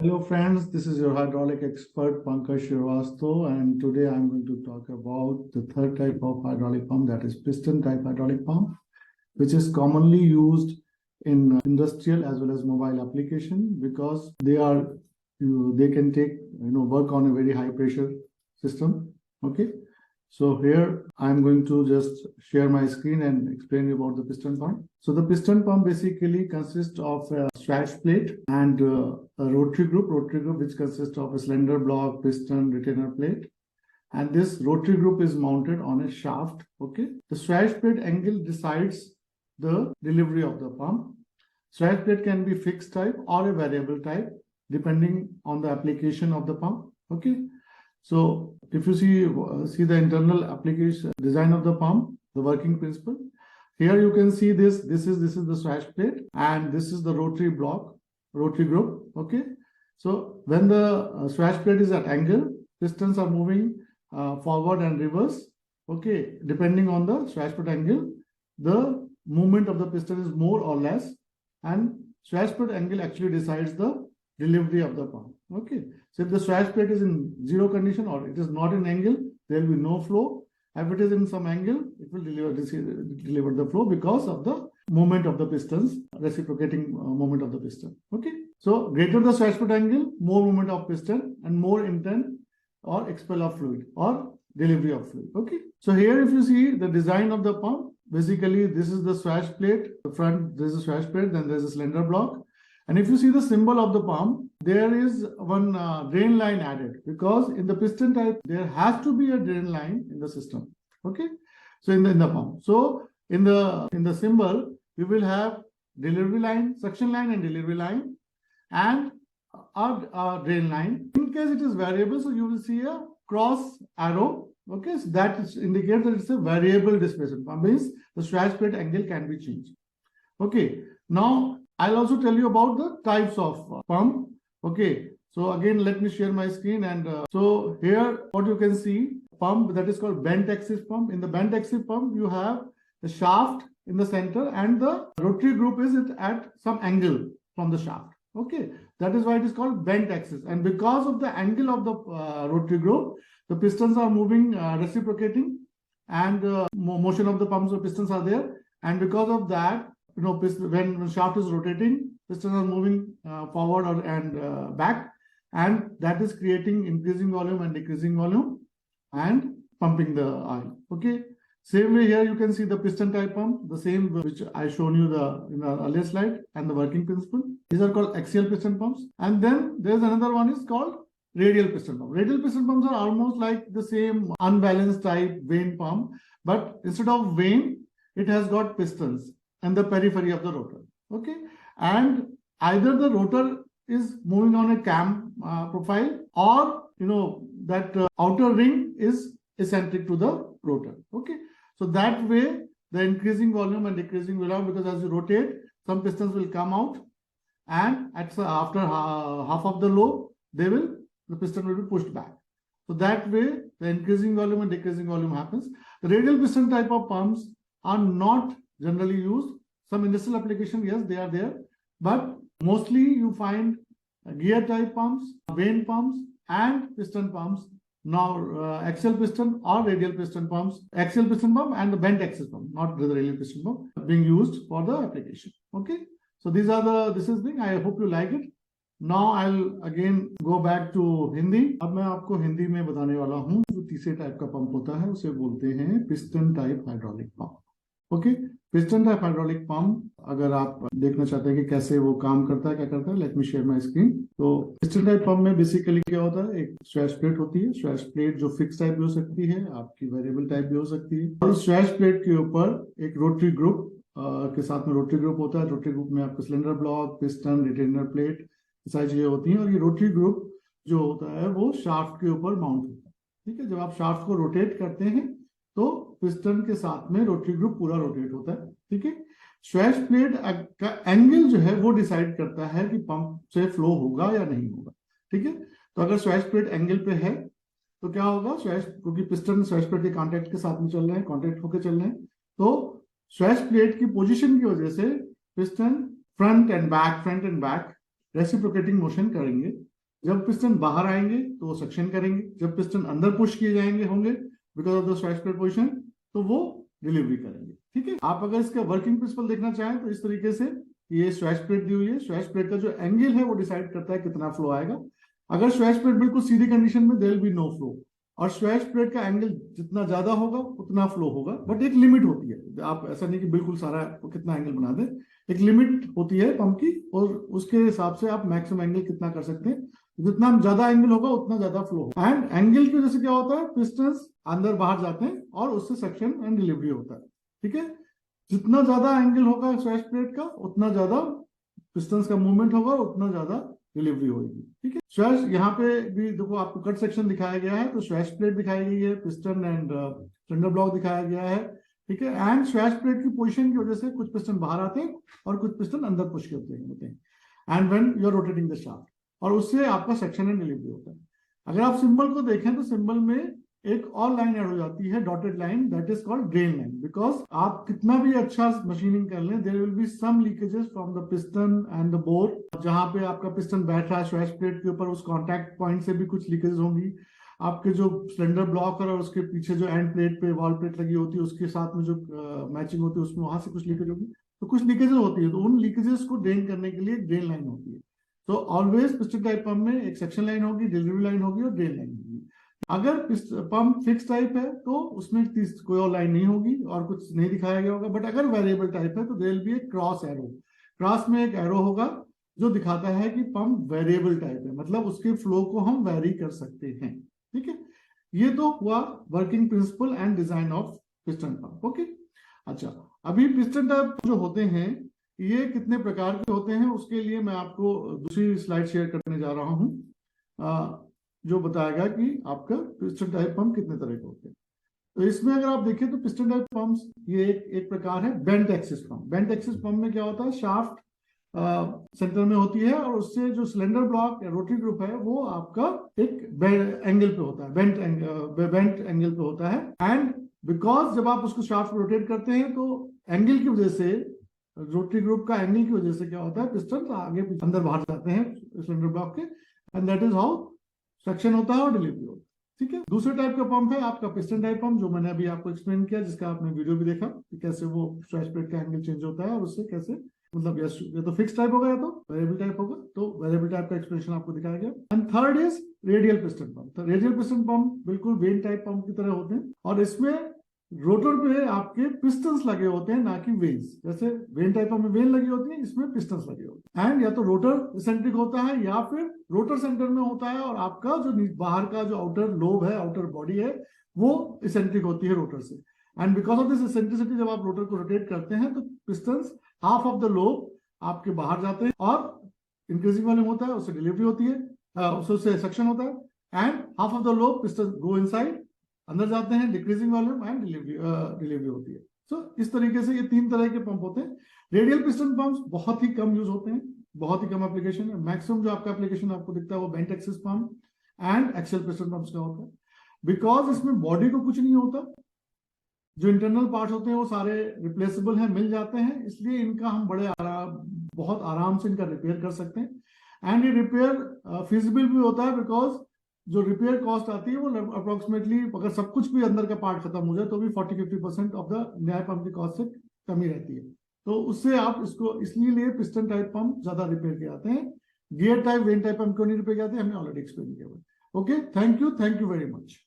Hello friends, this is your hydraulic expert Pankaj Srivastava, and today I'm going to talk about the third type of hydraulic pump, that is piston type hydraulic pump, which is commonly used in industrial as well as mobile application because they can take work on a very high pressure system. Okay, so here I'm going to just share my screen and explain you about the piston pump. So the piston pump basically consists of a swash plate and a rotary group which consists of a cylinder block, piston, retainer plate. And this rotary group is mounted on a shaft. Okay, the swash plate angle decides the delivery of the pump. Swash plate can be fixed type or a variable type depending on the application of the pump. Okay, so if you see the internal application design of the pump, the working principle. Here you can see this is the swash plate and this is the rotary group. Okay, so when the swash plate is at angle, pistons are moving forward and reverse. Okay, depending on the swash plate angle, the movement of the piston is more or less, and swash plate angle actually decides the delivery of the pump. Okay, so if the swash plate is in zero condition or it is not in angle, there will be no flow. If it is in some angle, it will deliver the flow because of the movement of the pistons, reciprocating movement of the piston. Okay, so greater the swash plate angle, more movement of piston and more intent or expel of fluid or delivery of fluid. Okay, so here if you see the design of the pump, basically this is the swash plate, the front there is a swash plate, then there is a cylinder block. And if you see the symbol of the pump, there is one drain line added because in the piston type, there has to be a drain line in the system. Okay, so in the pump. So in the symbol, we will have delivery line, suction line and delivery line and a drain line. In case it is variable, so you will see a cross arrow. Okay, so that indicates that it's a variable displacement pump, means the swash plate angle can be changed. Okay, now I'll also tell you about the types of pump. Okay, so again, let me share my screen. And so here, what you can see, pump that is called bent axis pump. In the bent axis pump, you have the shaft in the center and the rotary group is at some angle from the shaft. Okay, that is why it is called bent axis. And because of the angle of the rotary group, the pistons are moving, reciprocating, and motion of the pumps or pistons are there. And because of that, when the shaft is rotating, pistons are moving forward and back, and that is creating increasing volume and decreasing volume and pumping the oil. Okay, same way here you can see the piston type pump, the same which I shown you in the earlier slide, and the working principle. These are called axial piston pumps. And then there's another one is called radial piston pump. Radial piston pumps are almost like the same unbalanced type vane pump, but instead of vane, it has got pistons and the periphery of the rotor. Okay, and either the rotor is moving on a cam profile, or that outer ring is eccentric to the rotor. Okay, so that way the increasing volume and decreasing volume, because as you rotate, some pistons will come out, and after half of the load, the piston will be pushed back. So that way the increasing volume and decreasing volume happens. The radial piston type of pumps are not generally used. Some industrial application, yes, they are there, but mostly you find gear type pumps, vane pumps, and piston pumps. Now axial piston or radial piston pumps, axial piston pump and the bent axis pump, not the radial piston pump, being used for the application. Okay, so this is thing. I hope you like it. Now I'll again go back to Hindi. अब मैं आपको हिंदी में बताने वाला हूँ जो तीसरे type का पंप होता है उसे बोलते हैं piston type hydraulic pump. Okay, piston type hydraulic pump अगर आप देखना चाहते हैं कि कैसे वो काम करता है, क्या करता है, let me share my screen. तो पिस्टन टाइप पंप में बेसिकली क्या होता है, एक स्वेश प्लेट होती है. स्वेश प्लेट जो फिक्स टाइप भी हो सकती है, आपकी वेरिएबल टाइप भी हो सकती है. और स्वेश प्लेट के ऊपर एक रोटरी ग्रुप के साथ में रोटरी ग्रुप होता है. रोटरी ग्रुप में आपका cylinder block, piston, retainer plate सारी चीजें होती हैं. और ये रोटरी ग्रुप जो होता है वो शाफ्ट के ऊपर माउंट होता है. ठीक है, जब आप शाफ्ट को रोटेट करते हैं तो पिस्टन के साथ में रोटरी ग्रुप पूरा रोटेट होता है. ठीक है, स्वेश प्लेट का एंगल जो है वो डिसाइड करता है कि पंप से फ्लो होगा या नहीं होगा. ठीक है, तो अगर स्वेश प्लेट एंगल पे है तो क्या होगा, क्योंकि पिस्टन स्वेश प्लेट के कांटेक्ट के साथ में चल रहे हैं, कांटेक्ट होकर चल रहे हैं, तो स्वेश प्लेट की पोजीशन की वजह से piston front end back reciprocating motion करेंगे. जब पिस्टन बाहर आएंगे तो वो सक्शन करेंगे, जब पिस्टन अंदर पुश किए जाएंगे होंगे because of the swash plate position, तो वो डिलीवरी करेंगे। ठीक है, आप अगर इसका वर्किंग प्रिंसिपल देखना चाहें तो इस तरीके से ये स्वैश प्लेट दी हुई है, स्वैश प्लेट का जो एंगल है वो डिसाइड करता है कितना फ्लो आएगा। अगर स्वैश प्लेट बिल्कुल सीधी कंडीशन में there will be no flow, और स्वैश प्लेट का एंगल जितना ज्यादा होगा उतना फ्लो होगा, बट एक लिमिट होती है। आप ऐसा नहीं कि बिल्कुल सारा कितना एंगल बना दे, एक लिमिट होती है पंप की, और उसके हिसाब से आप मैक्सिमम एंगल कितना कर सकते हैं। जितना ज्यादा एंगल होगा उतना ज्यादा फ्लो होगा। एंड एंगल की वजह से क्या होता है, पिस्टन्स अंदर बाहर जाते हैं और उससे सक्शन एंड डिलीवरी होता है। ठीक है, जितना ज्यादा एंगल होगा स्वैश प्लेट का उतना ज्यादा पिस्टन्स का मूवमेंट होगा, उतना ज्यादा डिलीवरी होगी। ठीक है, स्वैश यहाँ पे भी देखो आपको कट सेक्शन दिखाया गया है, तो स्वैश प्लेट दिखाई गई है, पिस्टन एंड सिलेंडर ब्लॉक दिखाया गया है। ठीक है, एंड स्वैश प्लेट की पोजीशन की वजह से कुछ पिस्टन बाहर आते हैं और कुछ पिस्टन अंदर पुश करते हैं, and when you are rotating the shaft, और उससे आपका सेक्शन एंड डिलीवरी होता है। अगर आप सिंबल को देखें तो सिंबल में एक और लाइन ऐड हो जाती है, dotted line, that is called drain line. Because आप कितना भी अच्छा मशीनिंग कर लें, there will be some leakages from the piston and the bore. जहां पे आपका पिस्टन बैठ रहा है स्वैश प्लेट के ऊपर, उस कॉन्टैक्ट पॉइंट से भी कुछ लीकेजेस होंगी। आपके जो सिलेंडर ब्लॉक और उसके पीछे जो एंड प्लेट पे वॉल प्लेट लगी होती है उसके साथ में जो मैचिंग होती है उसमें वहां से कुछ लीकेज होगी, तो कुछ लीकेजेस होती है, तो उन लीकेजेस को ड्रेन करने के लिए ड्रेन लाइन होती है। तो ऑलवेज पिस्टन टाइप पंप में एक सेक्शन लाइन होगी, डिलीवरी लाइन होगी और ड्रेन लाइन होगी। अगर पंप फिक्स टाइप है तो उसमें कोई और लाइन नहीं होगी और कुछ नहीं दिखाया गया होगा। बट अगर वेरिएबल टाइप है तो there will be a cross arrow, cross में एक एरो होगा जो दिखाता है कि पंप वेरिएबल टाइप है, मतलब उसके फ्लो को हम वेरी कर सकते हैं। ठीक है, ये तो हुआ working principle and design of piston pump. Okay, अच्छा, अभी पिस्टन टाइप जो होते हैं ये कितने प्रकार के होते हैं, उसके लिए मैं आपको दूसरी स्लाइड शेयर करने जा रहा हूं जो बताएगा कि आपका पिस्टन टाइप पंप कितने तरह के होते हैं। तो इसमें अगर आप देखें तो पिस्टन टाइप पंप्स ये एक प्रकार है bent axis pump. Bent axis pump में क्या होता है, शाफ्ट सेंटर में होती है और उससे जो सिलेंडर ब्लॉक या रोटरी ग्रुप है वो आपका एक एंगल पे होता है, बेंट एंगल पे होता है। एंड बिकॉज जब आप उसको शाफ्ट रोटेट करते हैं तो एंगल की वजह से, रोटरी ग्रुप का एंगल की वजह से क्या होता है, पिस्टन आगे अंदर बाहर जाते हैं सिलेंडर ब्लॉक के, and that is how suction होता है और डिलीवरी होता है। ठीक है, दूसरे टाइप का पंप है आपका पिस्टन टाइप पंप, जो मैंने अभी आपको एक्सप्लेन किया, जिसका आपने वीडियो भी देखा कि कैसे वो स्वैश प्लेट का एंगल चेंज होता है और उससे कैसे, मतलब या तो फिक्स टाइप होगा या तो वेरिएबल टाइप होगा, तो वेरिएबल टाइप का एक्सप्लेनेशन आपको दिखाया गया। And third is radial piston pump. तो रेडियल पिस्टन पंप बिल्कुल वेन टाइप पंप की तरह होते हैं और इसमें रोटर पे आपके पिस्टन्स लगे होते हैं, ना कि वेन्स। जैसे वेन टाइप में वेन लगी होती है, इसमें पिस्टन्स लगे होते हैं। एंड या तो रोटर सेंट्रिक होता है या फिर रोटर सेंटर में होता है और आपका जो बाहर का जो आउटर लोब है, आउटर बॉडी है, वो इसेंट्रिक होती है रोटर से। And because of this eccentricity जब आप रोटर को रोटेट करते हैं तो pistons half of the lobe आपके बाहर जाते हैं और इंक्रीजिंग वॉल्यूम होता है, उससे डिलीवरी होती है, उससे सक्शन होता है। And half of the lobe piston go inside, अंदर जाते हैं, डिक्रीजिंग वॉल्यूम एंड डिलीवरी होती है। सो इस तरीके से ये तीन तरह के पंप होते हैं। रेडियल पिस्टन पंप्स बहुत ही कम यूज होते हैं, बहुत ही कम एप्लीकेशन है। मैक्सिमम जो आपका एप्लीकेशन आपको दिखता है वो bent axis pump and axial piston pumps का होता है, बिकॉज इसमें बॉडी को कुछ नहीं होता, जो इंटरनल पार्ट्स होते हैं वो सारे रिप्लेसेबल हैं, मिल जाते हैं, इसलिए इनका हम बहुत आराम से इनका रिपेयर कर सकते हैं। एंड ये रिपेयर फिजिबल भी होता है, बिकॉज जो रिपेयर कॉस्ट आती है वो अप्रोक्सीमेटली, अगर सब कुछ भी अंदर का पार्ट खत्म हो जाए तो भी 40-50% ऑफ द नया पंप की कॉस्ट से कमी रहती है। तो उससे आप इसको, इसलिए पिस्टन टाइप पंप ज्यादा रिपेयर किए जाते हैं। Gear type, when type pump क्यों नहीं रिपेयर किए जाते हैं, हमने ऑलरेडी एक्सप्लेन किया। Okay, thank you very much.